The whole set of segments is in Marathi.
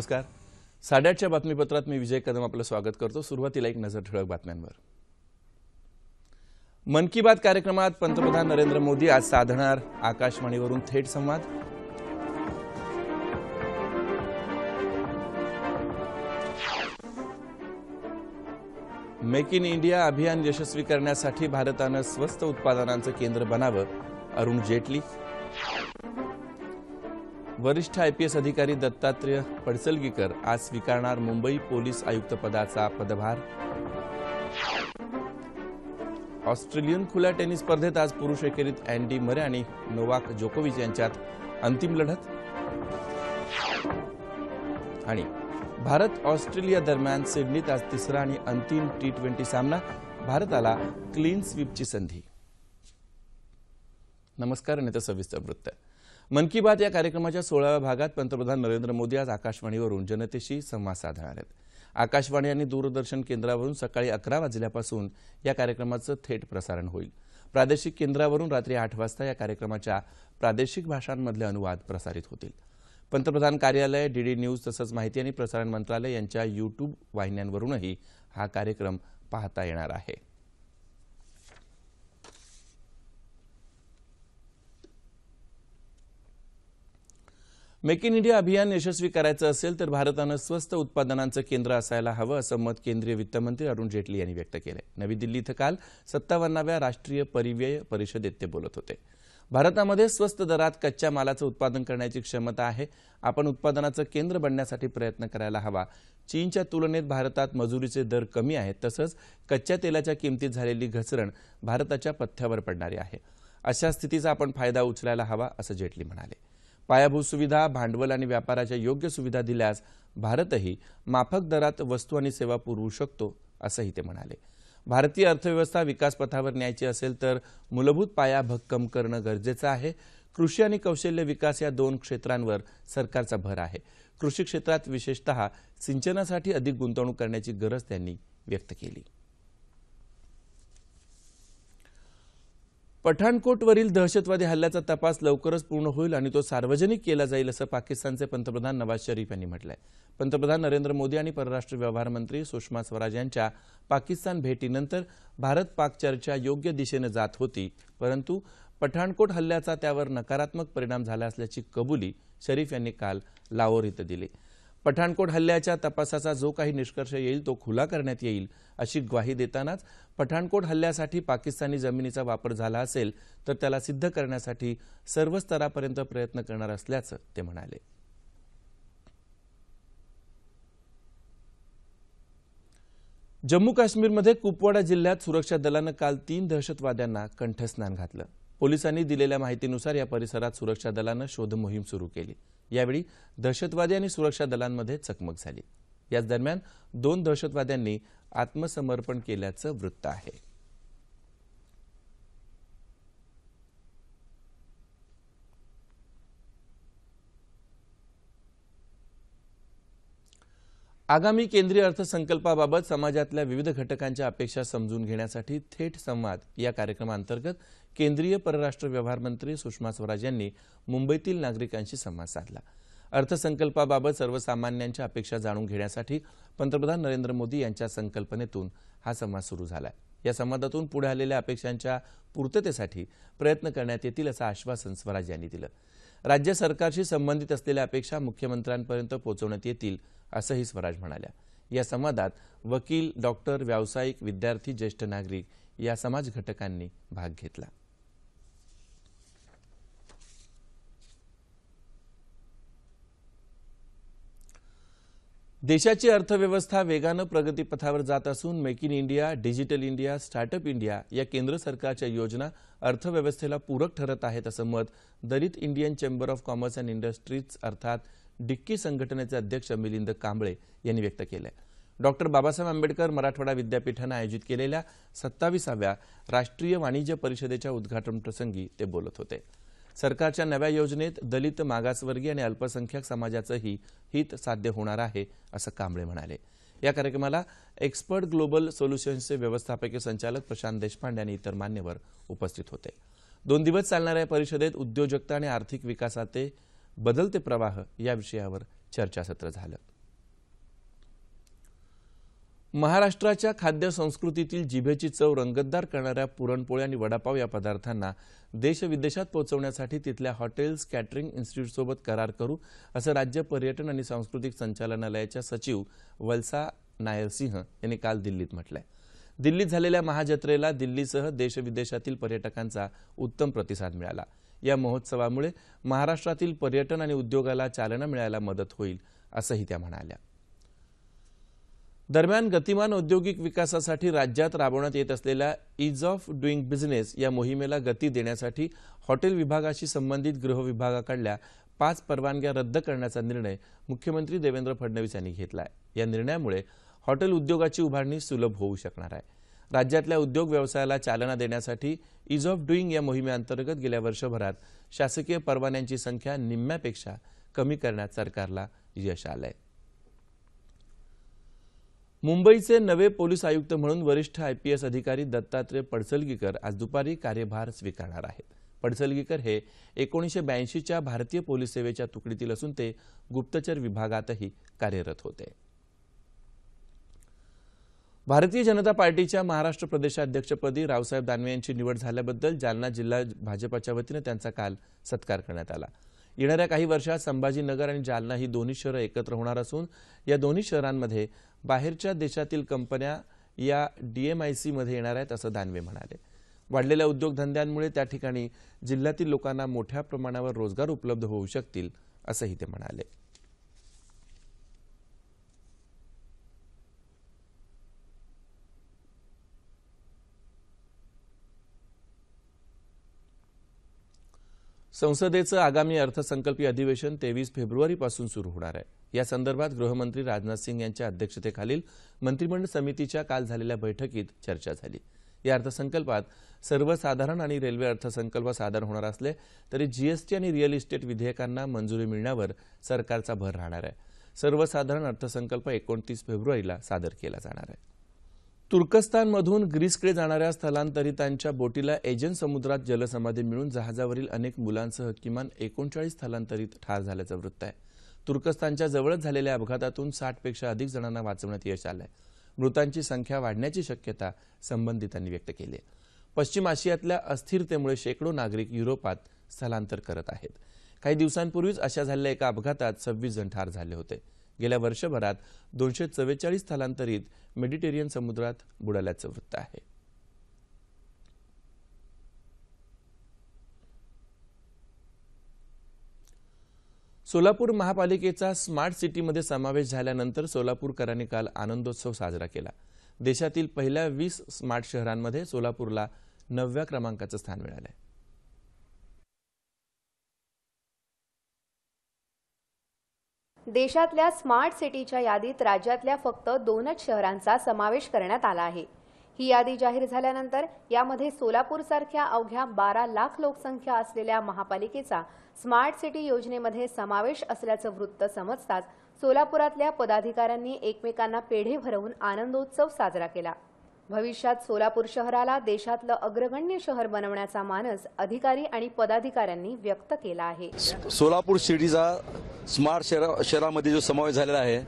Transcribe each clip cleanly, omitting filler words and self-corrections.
नमस्कार. 8:30च्या बातमीपत्रात मी विजय कदम आपलं स्वागत करतो. सुरुवातीला एक नजर ठळक बातम्यांवर. मन की बात कार्यक्रमात पंतप्रधान नरेंद्र मोदी आज साधणार आकाशवाणीवरून थेट संवाद. मेक इन इंडिया अभियान यशस्वी करण्यासाठी भारतानं स्वस्त उत्पादनांचं केंद्र बनावं, अरुण जेटली. वरिष्ठ आयपीएस अधिकारी दत्तात्रेय पडसलगीकर आज स्वीकारणार मुंबई पोलीस आयुक्त पदाचा पदभार. ऑस्ट्रेलियन खुल्या टेनिस स्पर्धेत आज पुरुष एकेरीत अँडी मरे आणि नोवाक जोकोविच यांच्यात अंतिम लढत. आणि भारत ऑस्ट्रेलिया दरम्यान सिडनीत आज तिसरा आणि अंतिम T20 सामना. भारताला क्लीन स्वीपची संधी. नमस्कार आणि आता सविस्तर वृत्त. मन की बात या कार्यक्रमाच्या 16व्या भागात पंतप्रधान नरेंद्र मोदी आज आकाशवाणीवरून जनतेशी संवाद साधणार आहेत. आकाशवाणी आणि दूरदर्शन केंद्रावरून सकाळी 11 वाजल्यापासून या कार्यक्रमाचं थेट प्रसारण होईल. प्रादेशिक केंद्रावरून रात्री 8 वाजता या कार्यक्रमाच्या प्रादेशिक भाषांमधले अनुवाद प्रसारित होतील. पंतप्रधान कार्यालय, डीडी न्यूज तसंच माहिती आणि प्रसारण मंत्रालय यांच्या YouTube वाहिन्यांवरूनही हा कार्यक्रम पाहता येणार आहे. मेक इन इंडिया अभियान यशस्वी करायचं असेल तर भारतानं स्वस्त उत्पादनांचं केंद्र असायला हवं, असं मत केंद्रीय वित्तमंत्री अरुण जेटली यांनी व्यक्त केलंय. नवी दिल्ली इथं काल 57व्या राष्ट्रीय परिव्यय परिषदेत ते बोलत होते. भारतामध्ये स्वस्त दरात कच्च्या मालाचं उत्पादन करण्याची क्षमता आहे. आपण उत्पादनाचं केंद्र बनण्यासाठी प्रयत्न करायला हवा. चीनच्या तुलनेत भारतात मजुरीचे दर कमी आहेत, तसंच कच्च्या तेलाच्या किमतीत झालेली घसरण भारताच्या पथ्यावर पडणारी आहे. अशा स्थितीचा आपण फायदा उचलायला हवा, असं जेटली म्हणाले. पायाभूत सुविधा, भांडवल आणि व्यापाराच्या योग्य सुविधा दिल्यास भारतही माफक दरात वस्तू आणि सेवा पुरवू शकतो, असंही ते म्हणाले. भारतीय अर्थव्यवस्था विकासपथावर न्यायची असेल तर मूलभूत पाया भक्कम करणं गरजेचं आहे. कृषी आणि कौशल्य विकास या 2 क्षेत्रांवर सरकारचा भर आहे. कृषी क्षेत्रात विशेषतः सिंचनासाठी अधिक गुंतवणूक करण्याची गरज त्यांनी व्यक्त केली. पठाणकोटवरील दहशतवादी हल्ल्याचा तपास लवकरच पूर्ण होईल आणि तो सार्वजनिक केला जाईल, असं पाकिस्तानचे पंतप्रधान नवाज शरीफ यांनी म्हटलंय. पंतप्रधान नरेंद्र मोदी आणि परराष्ट्र व्यवहार मंत्री सुषमा स्वराज यांच्या पाकिस्तान भेटीनंतर भारत-पाक चर्चा योग्य दिशेने जात होती, परंतु पठाणकोट हल्ल्याचा त्यावर नकारात्मक परिणाम झाला असल्याची कबुली शरीफ यांनी काल लाहोर इथं दिली. पठाणकोट हल्ल्याच्या तपासाचा जो काही निष्कर्ष येईल तो खुला करण्यात येईल, अशी ग्वाही देतानाच पठाणकोट हल्ल्यासाठी पाकिस्तानी जमिनीचा वापर झाला असेल तर त्याला सिद्ध करण्यासाठी सर्व स्तरापर्यंत प्रयत्न करणार असल्याचं ते म्हणाले. जम्मू काश्मीरमध्ये कुपवाडा जिल्ह्यात सुरक्षा दलानं काल 3 दहशतवाद्यांना कंठस्नान घातलं. पोलिसांनी दिलेल्या माहितीनुसार या परिसरात सुरक्षा दलानं शोध मोहीम सुरू केली. यावेळी दहशतवादी आणि सुरक्षा दलांमध्ये चकमक झाली. याच दरम्यान 2 दहशतवाद्यांनी आत्मसमर्पण केल्याचं वृत्त आहे. आगामी केंद्रीय अर्थसंकल्पाबाबत समाजातल्या विविध घटकांच्या अपेक्षा समजून घेण्यासाठी थेट संवाद या कार्यक्रमांतर्गत केंद्रीय परराष्ट्र व्यवहार मंत्री सुषमा स्वराज यांनी मुंबईतील नागरिकांशी संवाद साधला. अर्थसंकल्पाबाबत सर्वसामान्यांच्या अपेक्षा जाणून घेण्यासाठी पंतप्रधान नरेंद्र मोदी यांच्या संकल्पनेतून हा संवाद सुरू झालाय. या संवादातून पुढे आलेल्या अपेक्षांच्या पूर्ततेसाठी प्रयत्न करण्यात येतील, असं आश्वासन स्वराज यांनी दिलं. राज्य सरकारशी संबंधित असलेल्या अपेक्षा मुख्यमंत्र्यांपर्यंत पोहोचवण्यात येतील, असंही स्वराज म्हणाल्या. या संवादात वकील, डॉक्टर, व्यावसायिक, विद्यार्थी, ज्येष्ठ नागरिक या समाज घटकांनी भाग घेतला. देशाची अर्थव्यवस्था वेगानं प्रगतीपथावर जात असून make in India, digital India, startup India या केंद्र सरकारच्या योजना अर्थव्यवस्थेला पूरक ठरत आहेत, असं मत Dalit Indian Chamber of Commerce and Industries अर्थात डिक्की संघटनेचे अध्यक्ष मिलिंद कांबळे यांनी व्यक्त केलंय. डॉक्टर बाबासाहेब आंबेडकर मराठवाडा विद्यापीठानं आयोजित केलेल्या 27व्या राष्ट्रीय वाणिज्य परिषदेच्या उद्घाटन प्रसंगी ते बोलत होते. सरकारच्या नव्या योजनेत दलित, मागासवर्गीय आणि अल्पसंख्याक समाजाचंही हित साध्य होणार आहे, असं कांबळे म्हणाले. या कार्यक्रमाला एक्सपर्ट ग्लोबल सोल्युशन्सचे व्यवस्थापकीय संचालक प्रशांत देशपांडे आणि इतर मान्यवर उपस्थित होते. 2 दिवस चालणाऱ्या परिषदेत उद्योजकता आणि आर्थिक विकासाचे बदलते प्रवाह या विषयावर चर्चासत्र झालं. महाराष्ट्राच्या खाद्य संस्कृतीतील जिभेची चव रंगतदार करणाऱ्या पुरणपोळी आणि वडापाव या पदार्थांना देश-विदेशात पोहोचवण्यासाठी तिथल्या हॉटेल्स कॅटरिंग इन्स्टिट्यूटसोबत करार करू असं राज्य पर्यटन आणि सांस्कृतिक संचालनालयाच्या सचिव वल्सा नायर सिंह यांनी काल दिल्लीत म्हटलंय। दिल्लीत झालेल्या महाजत्रेला दिल्लीसह देश-विदेशातील पर्यटकांचा उत्तम प्रतिसाद मिळाला। या महोत्सवामुळे महाराष्ट्रातील पर्यटन आणि उद्योगाला चालना मिळायला मदत होईल असंही त्या म्हणाल्या। दरम्यान गतिमान औद्योगिक विकासासाठी राज्यात राबवण्यात येत असलेल्या ईज ऑफ डुईंग बिझनेस या मोहिमेला गती देण्यासाठी हॉटेल विभागाशी संबंधित गृह विभागाकडल्या 5 परवानग्या रद्द करण्याचा निर्णय मुख्यमंत्री देवेंद्र फडणवीस यांनी घेतला आहे। या निर्णयामुळे हॉटेल उद्योगाची उभारणी सुलभ होऊ शकणार आहे। राज्यातल्या उद्योग व्यवसायाला चालना देण्यासाठी ईज ऑफ डुईंग या मोहिमेअंतर्गत गेल्या वर्षभरात शासकीय परवान्यांची संख्या निम्म्यापेक्षा कमी करण्यात सरकारला यश आलंय। मुंबईचे नवे पोलीस आयुक्त म्हणून वरिष्ठ आयपीएस अधिकारी दत्तात्रय पडसलगीकर आज दुपारी कार्यभार स्वीकारणार आहेत। पडसलगीकर हे 1982च्या भारतीय पोलीस सेवेच्या तुकडीतील असून ते गुप्तचर विभागातही कार्यरत होते। भारतीय जनता पार्टीच्या महाराष्ट्र प्रदेशाध्यक्षपदी रावसाहेब दानवे यांची निवड झाल्याबद्दल जालना जिल्हा भाजपच्या वतीने त्यांचा काल सत्कार करण्यात आला। येणाऱ्या काही वर्षात संभाजीनगर आणि जालना ही दोन्ही शहरं एकत्र होणार असून या दोन्ही शहरांमध्ये बाहेरच्या देशातील कंपन्या या डीएमआयसी मध्ये येणार आहेत असं दानवे म्हणाले। वाढलेल्या उद्योगधंद्यांमुळे त्या ठिकाणी जिल्ह्यातील लोकांना मोठ्या प्रमाणावर रोजगार उपलब्ध होऊ शकतील असंही ते म्हणाले। संसदेचं आगामी अर्थसंकल्पीय अधिवेशन 23 फेब्रुवारीपासून सुरू होणार आहे। या संदर्भात गृहमंत्री राजनाथ सिंह यांच्या अध्यक्षतेखालील मंत्रिमंडळ समितीच्या काल झालेल्या बैठकीत चर्चा झाली। या अर्थसंकल्पात सर्वसाधारण आणि रेल्वे अर्थसंकल्प सादर होणार असले तरी जीएसटी आणि रिअल इस्टेट विधेयकांना मंजुरी मिळण्यावर सरकारचा भर राहणार आहे। सर्वसाधारण अर्थसंकल्प 29 फेब्रुवारीला सादर केला जाणार आहे। तुर्कस्तानमधून ग्रीसकडे जाणाऱ्या स्थलांतरितांच्या बोटीला एजन समुद्रात जलसमाधी मिळून जहाजावरील अनेक मुलांसह किमान 39 स्थलांतरित ठार झाल्याचं वृत्त आहे। तुर्कस्तानच्या जवळच झालेल्या अपघातातून 60 पेक्षा अधिक जणांना वाचवण्यात यश आलंय। मृतांची संख्या वाढण्याची शक्यता संबंधितांनी व्यक्त केली आहे। पश्चिम आशियातल्या अस्थिरतेमुळे शेकडो नागरिक युरोपात स्थलांतर करत आहेत। काही दिवसांपूर्वीच अशा झालेल्या एका अपघातात 26 जण ठार झाले होते। गेल्या वर्षभरात 244 स्थलांतरित मेडिटेरियन समुद्रात बुडाल्याचं वृत्त आहे। सोलापूर महापालिकेचा स्मार्ट सिटीमध्ये समावेश झाल्यानंतर सोलापूरकरांनी काल आनंदोत्सव साजरा केला। देशातील पहिल्या 20 स्मार्ट शहरांमध्ये सोलापूरला 9व्या क्रमांकाचं स्थान मिळालंय। देशातल्या स्मार्ट सिटीच्या यादीत राज्यातल्या फक्त 2च शहरांचा समावेश करण्यात आला आहे। ही यादी जाहीर झाल्यानंतर यामध्ये सोलापूरसारख्या अवघ्या 12 लाख लोकसंख्या असलेल्या महापालिकेचा स्मार्ट सिटी योजनेमध्ये समावेश असल्याचं वृत्त समजताच सोलापुरातल्या पदाधिकाऱ्यांनी एकमेकांना पेढे भरवून आनंदोत्सव साजरा केला। भविष्यात सोलापूर शहराला देशातलं अग्रगण्य शहर बनवण्याचा मानस अधिकारी आणि पदाधिकाऱ्यांनी व्यक्त केला आहे। सोलापूर सिटीचा स्मार्ट शहरामध्ये जो समावेश झालेला आहे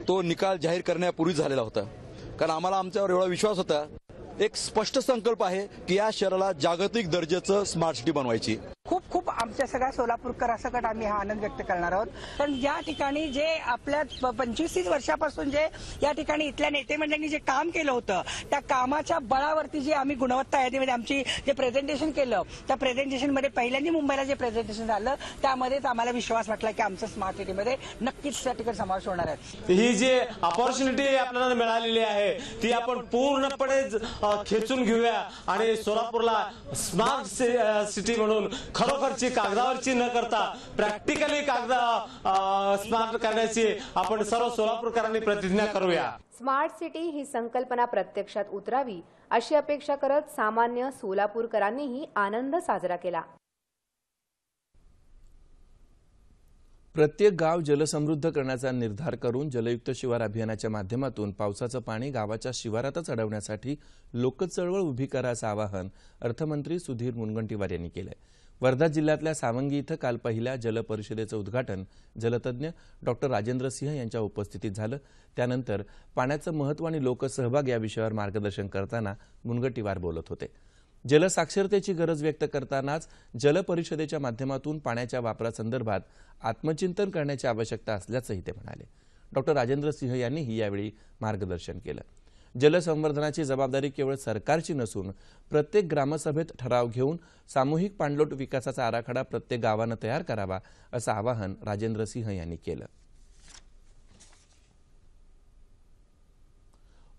तो निकाल जाहीर करण्यापूर्वी झालेला होता, कारण आम्हाला आमच्यावर एवढा विश्वास होता। एक स्पष्ट संकल्प आहे की या शहराला जागतिक दर्जाचं स्मार्ट सिटी बनवायची। खूप खूप आमच्या सगळ्या सोलापूरकरांसकट आम्ही हा आनंद व्यक्त करणार आहोत। पण या ठिकाणी जे आपल्या 25-30 वर्षापासून जे या ठिकाणी इथल्या नेते मंडळींनी जे काम केलं होतं त्या कामाच्या बळावरती जी आम्ही गुणवत्ता यादीमध्ये आमची जे प्रेझेंटेशन केलं त्या प्रेझेंटेशनमध्ये पहिल्यांदा मुंबईला जे प्रेझेंटेशन झालं त्यामध्येच आम्हाला विश्वास वाटला की आमचं स्मार्ट सिटीमध्ये नक्कीच त्या ठिकाणी समावेश होणार आहे। ही जी अपॉर्च्युनिटी आपल्याला मिळालेली आहे ती आपण पूर्णपणे खेचून घेऊया आणि सोलापूरला स्मार्ट सिटी म्हणून खरोखरची कागदावरची न करता प्रॅक्टिकली स्मार्ट करण्याची आपण सर्व सोलापूरकरांनी प्रतिज्ञा करूया। स्मार्ट सिटी ही संकल्पना प्रत्यक्षात उतरावी अशी अपेक्षा करत सामान्य सोलापूरकरांनीही आनंद साजरा केला। प्रत्येक गाव जलसमृद्ध करण्याचा निर्धार करून जलयुक्त शिवार अभियानाच्या माध्यमातून पावसाचं पाणी गावाच्या शिवारातच अडवण्यासाठी लोकचळवळ उभी करा असं आवाहन अर्थमंत्री सुधीर मुनगंटीवार यांनी केलंय। वर्धा जिल्ह्यातल्या सावंगी इथं काल पहिल्या जल परिषदेचं उद्घाटन जलतज्ञ डॉक्टर राजेंद्र सिंह यांच्या उपस्थितीत झालं। त्यानंतर पाण्याचं महत्त्व आणि लोकसहभाग या विषयावर मार्गदर्शन करताना मुनगंटीवार बोलत होते। जलसाक्षरतेची गरज व्यक्त करतानाच जल परिषदेच्या माध्यमातून पाण्याच्या वापरासंदर्भात आत्मचिंतन करण्याची आवश्यकता असल्याचंही ते म्हणाले। डॉक्टर राजेंद्र सिंह यांनीही यावेळी मार्गदर्शन केलं। जलसंवर्धनाची जबाबदारी केवळ सरकारची नसून प्रत्येक ग्रामसभेत ठराव घेऊन सामूहिक पाणलोट विकासाचा आराखडा प्रत्येक गावानं तयार करावा असं आवाहन राजेंद्र सिंह यांनी केलं।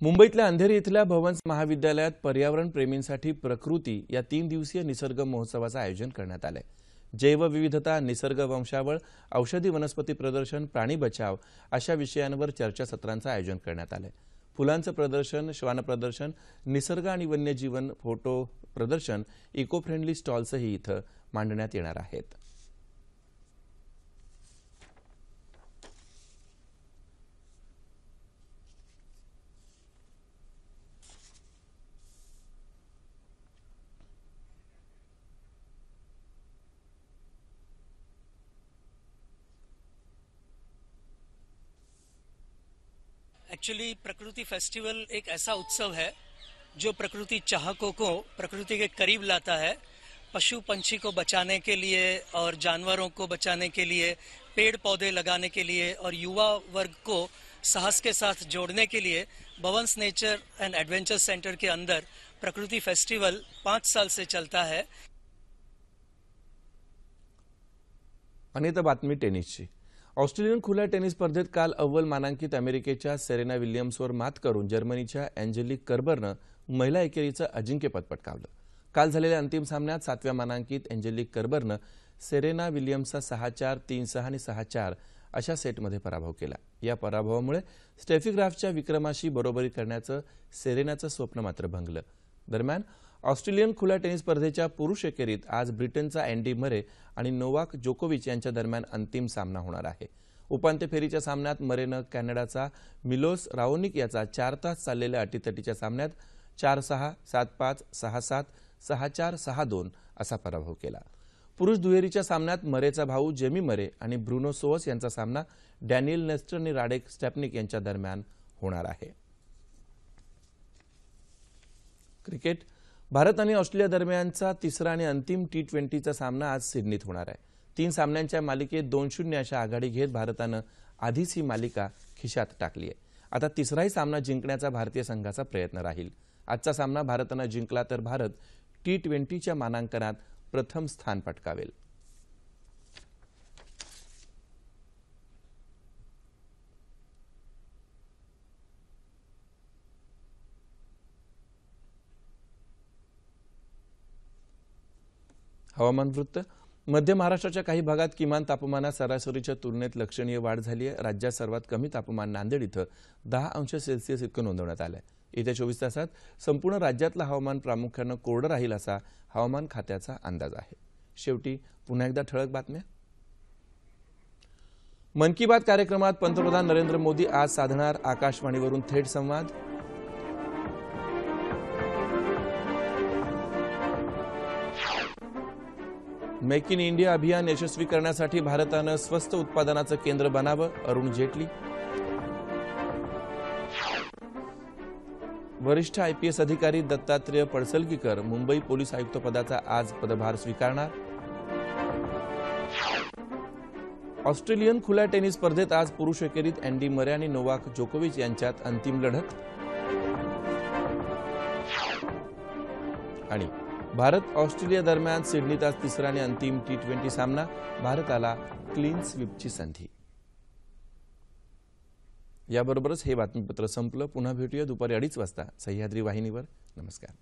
मुंबईतल्या अंधेरी इथल्या भवन्स महाविद्यालयात पर्यावरण प्रेमींसाठी प्रकृती या 3 दिवसीय निसर्ग महोत्सवाचं आयोजन करण्यात आलंय। जैवविविधता, निसर्ग वंशावळ, औषधी वनस्पती प्रदर्शन, प्राणी बचाव अशा विषयांवर चर्चासत्रांचं आयोजन करण्यात आलंय। फुलांचं प्रदर्शन, श्वान प्रदर्शन, निसर्ग आणि वन्यजीवन फोटो प्रदर्शन, इको फ्रेंडली स्टॉल्सही इथं मांडण्यात येणार आहेत। एक्चुअली प्रकृति फेस्टिवल एक ऐसा उत्सव है जो प्रकृति चाहकों को प्रकृति के करीब लाता है। पशु पंछी को बचाने के लिए और जानवरों को बचाने के लिए, पेड़ पौधे लगाने के लिए और युवा वर्ग को साहस के साथ जोड़ने के लिए Bhavans Nature and Adventure Centre के अंदर प्रकृति फेस्टिवल 5 साल से चलता है। आणि आता बातमी टेनिसची। ऑस्ट्रेलियन खुल्या टेनिस स्पर्धेत काल अव्वल मानांकित अमेरिकेच्या सेरेना विल्यम्सवर मात करून जर्मनीच्या अँजेलिक कर्बरनं महिला एकेरीचं अजिंक्यपद पटकावलं। काल झालेल्या अंतिम सामन्यात 7व्या मानांकित अँजेलिक कर्बरनं सेरेना विल्यम्सचा 6-4, 3-6 आणि 6-4 अशा सेटमध्ये पराभव केला। या पराभवामुळे स्टेफी ग्राफच्या विक्रमाशी बरोबरी करण्याचं सेरेनाचं स्वप्न मात्र भंगलं। दरम्यान ऑस्ट्रेलियन खुल्या टेनिस स्पर्धेच्या पुरुष एकेरीत आज ब्रिटनचा अँडी मरे आणि नोवाक जोकोविच यांच्या दरम्यान अंतिम सामना होणार आहे। उपांत्य फेरीच्या सामन्यात मरेनं कॅनडाचा मिलोस राओनिक याचा 4 तास चाललेल्या अटीतटीच्या सामन्यात 4-6, 7-5, 6-7, 6-4, 6-2 असा पराभव केला। पुरुष दुहेरीच्या सामन्यात मरेचा भाऊ जेमी मरे आणि ब्रुनो सोअस यांचा सामना डॅनियल नेस्टर आणि राडेक स्टॅपनिक यांच्या दरम्यान होणार आहे। क्रिकेट भारत आणि ऑस्ट्रेलिया दरम्यानचा तिसरा आणि अंतिम T20चा सामना आज सिडनीत होणार आहे। 3 सामन्यांच्या मालिकेत 2-0 अशा आघाडी घेत भारतानं आधीच ही मालिका खिशात टाकली आहे। आता तिसराही सामना जिंकण्याचा भारतीय संघाचा प्रयत्न राहील। आजचा सामना भारतानं जिंकला तर भारत T20च्या मानांकनात प्रथम स्थान पटकावेल। हवामान वृत्त। मध्य महाराष्ट्राच्या काही भागात किमान तापमानात सरासरीच्या तुलनेत लक्षणीय वाढ झाली आहे। राज्यात सर्वात कमी तापमान नांदेड इथं 10 अंश सेल्सिअस इतकं नोंदवण्यात आलं आहे। येत्या 24 तासात संपूर्ण राज्यातलं हवामान प्रामुख्यानं कोरडं राहील असा हवामान खात्याचा अंदाज आहे। शेवटी पुन्हा एकदा ठळक बातम्या। मन की बात कार्यक्रमात पंतप्रधान नरेंद्र मोदी आज साधणार आकाशवाणीवरून थेट संवाद। मेक इन इंडिया अभियान यशस्वी करण्यासाठी भारतानं स्वस्त उत्पादनाचं केंद्र बनावं, अरुण जेटली। वरिष्ठ IPS अधिकारी दत्तात्रेय पडसलगीकर मुंबई पोलीस आयुक्त पदाचा आज पदभार स्वीकारणार। ऑस्ट्रेलियन खुल्या टेनिस स्पर्धेत आज पुरुष एकेरीत अँडी मरे आणि नोवाक जोकोविच यांच्यात अंतिम लढत। आणि भारत ऑस्ट्रेलिया दरम्यान सिडनीत आज तिसरा आणि अंतिम T20 सामना, भारताला क्लीन स्वीपची संधी। याबरोबरच हे बातमीपत्र संपलं। पुन्हा भेटूया दुपारी 2:30 वाजता सह्याद्री वाहिनीवर। नमस्कार।